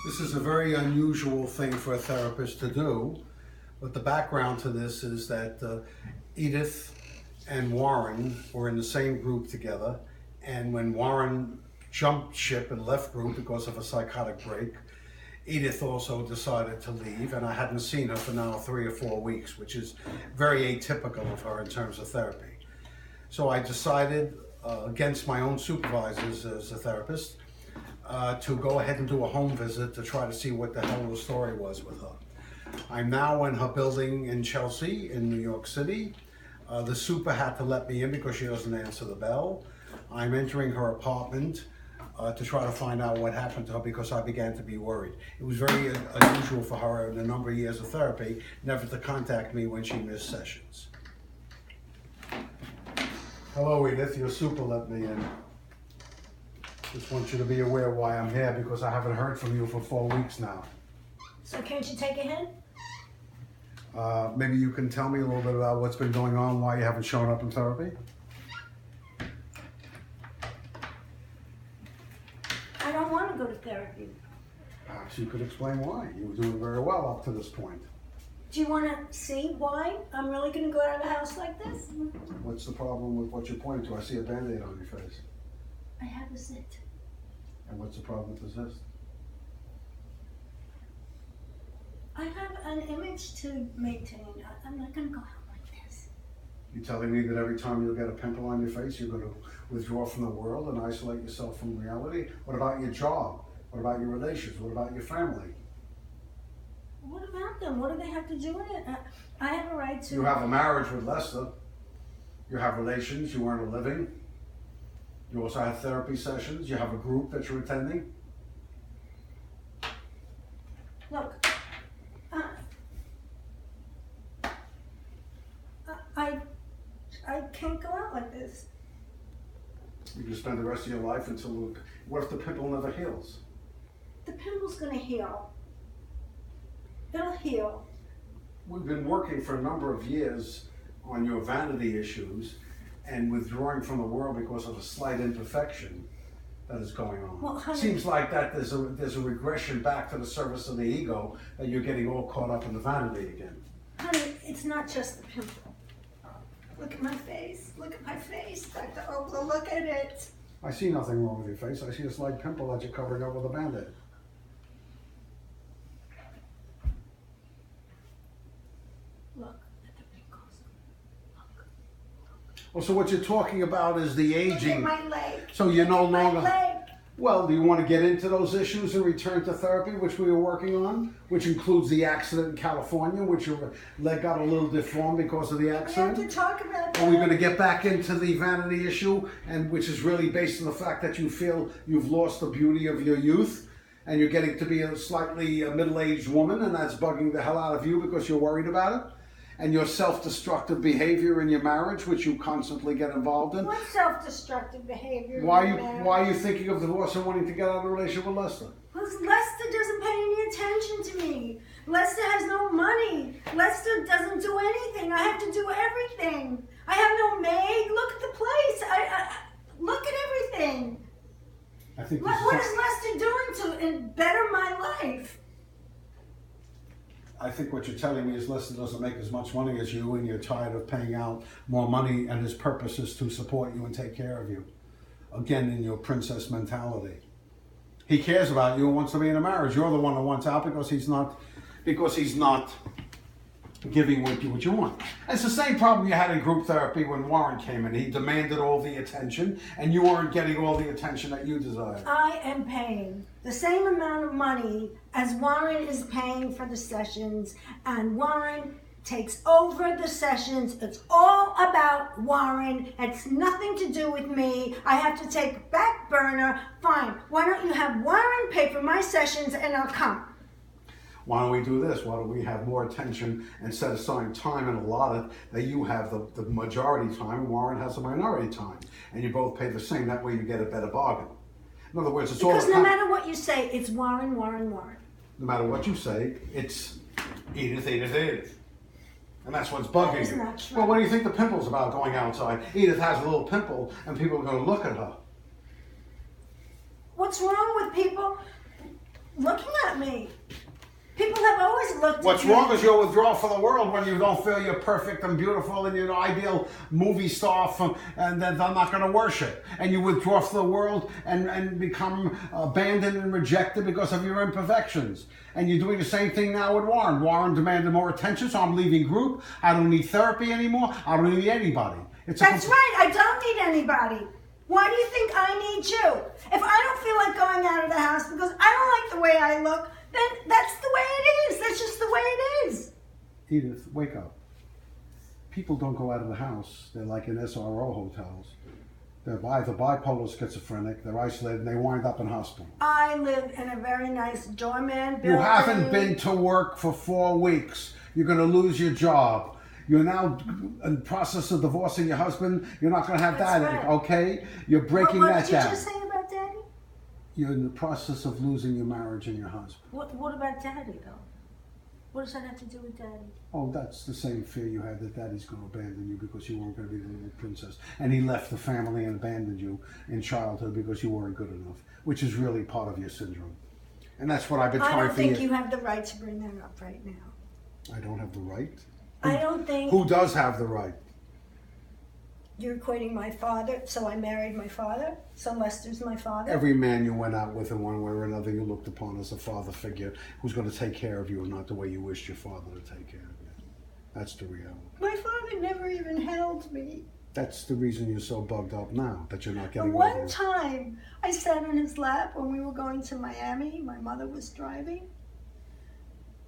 This is a very unusual thing for a therapist to do, but the background to this is that Edith and Warren were in the same group together, and when Warren jumped ship and left group because of a psychotic break, Edith also decided to leave, and I hadn't seen her for now 3 or 4 weeks, which is very atypical of her in terms of therapy. So I decided, against my own supervisors as a therapist, to go ahead and do a home visit to try to see what the hell the story was with her. I'm now in her building in Chelsea, in New York City. The super had to let me in because she doesn't answer the bell. I'm entering her apartment to try to find out what happened to her because I began to be worried. It was very unusual for her in a number of years of therapy never to contact me when she missed sessions. Hello, Edith, your super let me in. Just want you to be aware why I'm here because I haven't heard from you for 4 weeks now. So can't you take a hint? Maybe you can tell me a little bit about what's been going on, why you haven't shown up in therapy? I don't want to go to therapy. Perhaps you could explain why. You were doing very well up to this point. Do you want to see why I'm really going to go out of the house like this? What's the problem with what you're pointing to? I see a Band-Aid on your face. I have a zit. And what's the problem with the cyst? I have an image to maintain. I'm not going to go out like this. You're telling me that every time you get a pimple on your face, you're going to withdraw from the world and isolate yourself from reality? What about your job? What about your relations? What about your family? What about them? What do they have to do with it? I have a right to... You have a marriage with Lester. You have relations. You earn a living. You also have therapy sessions. You have a group that you're attending. Look, I can't go out like this. You can spend the rest of your life until... What if the pimple never heals? The pimple's going to heal. It'll heal. We've been working for a number of years on your vanity issues and withdrawing from the world because of a slight imperfection that is going on. Well, honey, seems like that there's a regression back to the service of the ego, that you're getting all caught up in the vanity again. Honey, it's not just the pimple. Look at my face. Look at my face, Dr. Obler. Look at it. I see nothing wrong with your face. I see a slight pimple that you're covering up with a Band-Aid. Look at the wrinkles. Look. Well, so what you're talking about is the aging. Look at my leg. So you're no longer... My leg. Well, do you want to get into those issues and return to therapy, which we were working on, which includes the accident in California, which your leg got a little deformed because of the We have accident? to talk about that. Are we going to get back into the vanity issue, and which is really based on the fact that you feel you've lost the beauty of your youth, and you're getting to be a slightly middle-aged woman, and that's bugging the hell out of you because you're worried about it? And your self-destructive behavior in your marriage, which you constantly get involved in? What self-destructive behavior? Why are you thinking of divorce and wanting to get out of the relationship with Lester? Because Lester doesn't pay any attention to me. Lester has no money. Lester doesn't do anything. I have to do everything. I have no maid. Look at the place. I look at everything. I think What is Lester doing to better my life? I think what you're telling me is Lester doesn't make as much money as you, and you're tired of paying out more money, and his purpose is to support you and take care of you. Again, in your princess mentality. He cares about you and wants to be in a marriage. You're the one that wants out because he's not giving what you want. And it's the same problem you had in group therapy when Warren came in. He demanded all the attention, and you weren't getting all the attention that you desired. I am paying the same amount of money as Warren is paying for the sessions, and Warren takes over the sessions. It's all about Warren. It's nothing to do with me. I have to take back burner. Fine. Why don't you have Warren pay for my sessions and I'll come? Why don't we do this? Why don't we have more attention and set aside time and allot it that you have the majority time and Warren has the minority time, and you both pay the same. That way you get a better bargain. In other words, it's because all... no matter what you say, it's Warren, Warren, Warren. No matter what you say, it's Edith, Edith, Edith. And that's what's bugging That is you. not true. Well, what do you think the pimple's about going outside? Edith has a little pimple and people are going to look at her. What's wrong with people? looking at me. People have always looked What's at me. wrong is your withdrawal from the world when you don't feel you're perfect and beautiful and you're an ideal movie star and that I'm not going to worship. And you withdraw from the world and become abandoned and rejected because of your imperfections. And you're doing the same thing now with Warren. Warren demanded more attention, so I'm leaving group. I don't need therapy anymore. I don't need anybody. That's right. I don't need anybody. Why do you think I need you? If I don't feel like going out of the house because I don't like the way I look, then that's the way it is. That's just the way it is. Edith, wake up. People don't go out of the house. They're like in SRO hotels. They're either bipolar schizophrenic, they're isolated, and they wind up in hospital. I live in a very nice doorman building. You haven't been to work for 4 weeks. You're going to lose your job. You're now in the process of divorcing your husband. You're not going to have That's that, right. okay? You're breaking what that did you down. just say about Daddy? You're in the process of losing your marriage and your husband. What about Daddy, though? What does that have to do with Daddy? Oh, that's the same fear you had that Daddy's going to abandon you because you weren't going to be the little princess. And he left the family and abandoned you in childhood because you weren't good enough, which is really part of your syndrome. And that's what I've been I trying don't for think years. you have the right to bring that up right now. I don't have the right? I don't think Who does have the right? you're equating my father, so I married my father, so Lester's my father. Every man you went out with in one way or another, you looked upon as a father figure who's going to take care of you and not the way you wished your father to take care of you. That's the reality. My father never even held me. That's the reason you're so bugged up now, that you're not The getting one over it. time I sat in his lap when we were going to Miami, my mother was driving,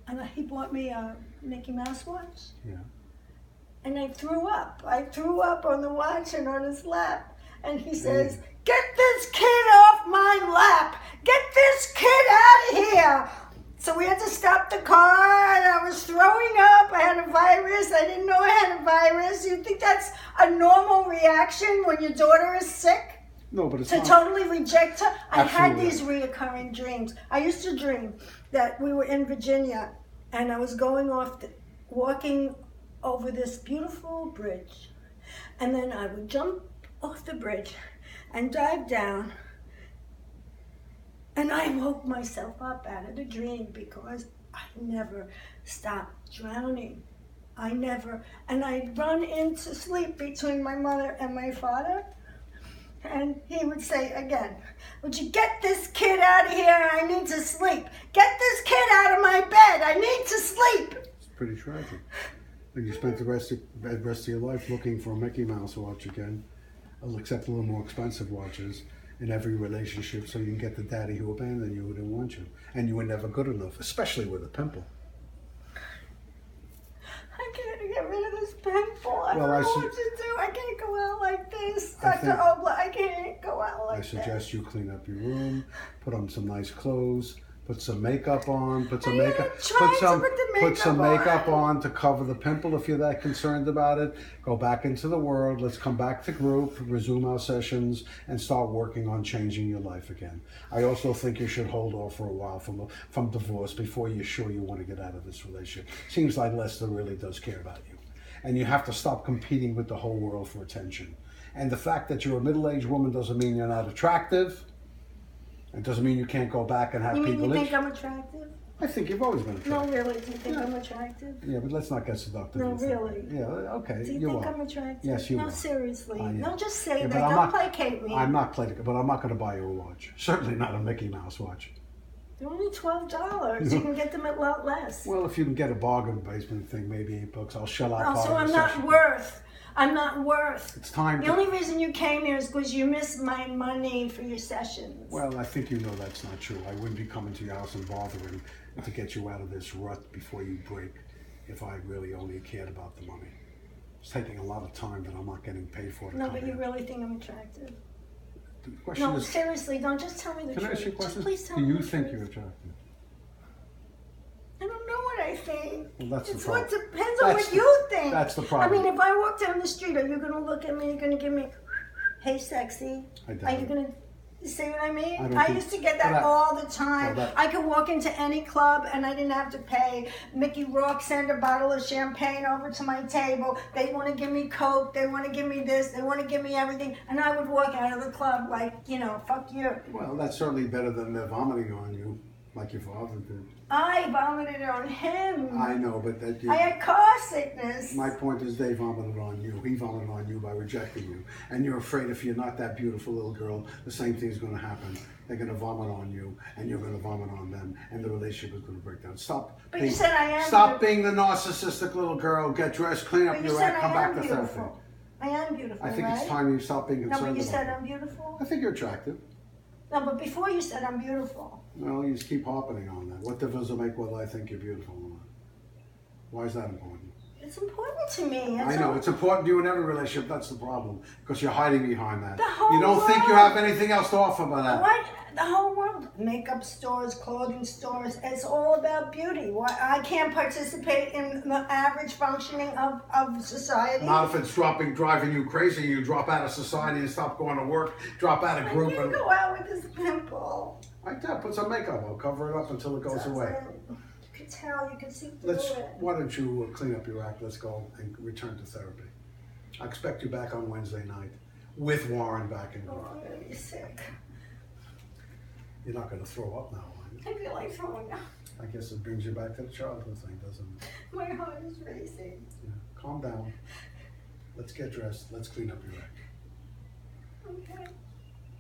and he bought me a Mickey Mouse watch. Yeah. And I threw up. I threw up on the watch and on his lap. And he says, "Get this kid off my lap! Get this kid out of here!" So we had to stop the car, and I was throwing up. I had a virus. I didn't know I had a virus. You think that's a normal reaction when your daughter is sick? No, but it's To not. totally reject her? I had Absolutely. these reoccurring dreams. I used to dream that we were in Virginia, and I was going walking over this beautiful bridge. And then I would jump off the bridge and dive down. And I woke myself up out of the dream because I never stopped drowning. I never. And I'd run into sleep between my mother and my father. And he would say again, "Would you get this kid out of here? I need to sleep. Get this kid out of my bed. I need to sleep." It's pretty tragic. And you spent the rest of your life looking for a Mickey Mouse watch again, except a little more expensive watches in every relationship so you can get the daddy who abandoned you, who didn't want you. And you were never good enough, especially with a pimple. I can't get rid of this pimple. I don't know what to do. I can't go out like this. Dr. Obler, I can't go out like I this. suggest you clean up your room, put on some nice clothes, put some makeup on, put some I makeup, am trying to put the put some makeup makeup on to cover the pimple if you're that concerned about it. Go back into the world. Let's come back to group, resume our sessions, and start working on changing your life again. I also think you should hold off for a while from divorce before you're sure you want to get out of this relationship. Seems like Lester really does care about you. And you have to stop competing with the whole world for attention. And the fact that you're a middle-aged woman doesn't mean you're not attractive. It doesn't mean you can't go back and have You mean people. you think I'm attractive? I think you've always been No, attractive. really. Do you think I'm attractive? Yeah, but let's not get seductive. No, with it. really. Yeah, okay. Do you you think are. I'm attractive? Yes, you no, are. seriously. I am. Don't just say Yeah, that. but I'm Don't not- placate me. I'm not playing, but I'm not going to buy you a watch. Certainly not a Mickey Mouse watch. They're only $12. You can get them at a lot less. Well, if you can get a bargain basement thing, maybe $8. I'll shell out. Also, part of I'm the not session. worth. I'm not worth. It's time. The only reason you came here is because you missed my money for your sessions. Well, I think you know that's not true. I wouldn't be coming to your house and bothering to get you out of this rut before you break if I really only cared about the money. It's taking a lot of time that I'm not getting paid for to No, come but you here. really think I'm attractive? The question No, is, seriously, don't just tell me the can truth. I ask you a Just question? please tell Do me you the think truth. you're attractive? I don't know what I think. Well, that's the It's problem. what depends on That's what the- you think. that's the problem. I mean, if I walk down the street, are you going to look at me? You're going to give me, "Hey, sexy"? I doubt Are you it. going to? You see what I mean? I don't I think- used to get well, that that- all the time. well, that- I could walk into any club and I didn't have to pay. Mickey Rourke sent a bottle of champagne over to my table. They want to give me Coke. They want to give me this. They want to give me everything. And I would walk out of the club like, fuck you. Well, that's certainly better than they're vomiting on you. like your father did. I vomited on him. I know, but that you... I had car sickness. My point is they vomited on you. He vomited on you by rejecting you. And you're afraid if you're not that beautiful little girl, the same thing's going to happen. They're going to vomit on you, and you're going to vomit on them, and the relationship is going to break down. Stop. But you said I am. Stop being the narcissistic little girl. Get dressed, clean up your act, come back to therapy. I am beautiful, I think right? it's time you stop being concerned. No, but you about said it. I'm beautiful. I think you're attractive. No, but before you said I'm beautiful. Well, you just keep harping on that. What difference does it make whether I think you're beautiful or not? Why is that important? It's important to me. I know, it's important to you in every relationship. That's the problem. Because you're hiding behind that. The whole You don't think you world. have anything else to offer by that. What? The whole world. Makeup stores, clothing stores. It's all about beauty. Why I can't participate in the average functioning of society. Not if it's driving you crazy. You drop out of society and stop going to work. Drop out of group. I can't go out with this pimple. Like that. Put some makeup on. Cover it up until it goes away. You can tell. You can see through it. Why don't you clean up your act? Let's go and return to therapy. I expect you back on Wednesday night with Warren back in. Oh, I'm gonna be sick. You're not going to throw up now, are you? I feel like throwing up. I guess it brings you back to the childhood thing, doesn't it? My heart is racing. Yeah. Calm down. Let's get dressed. Let's clean up your act. Okay.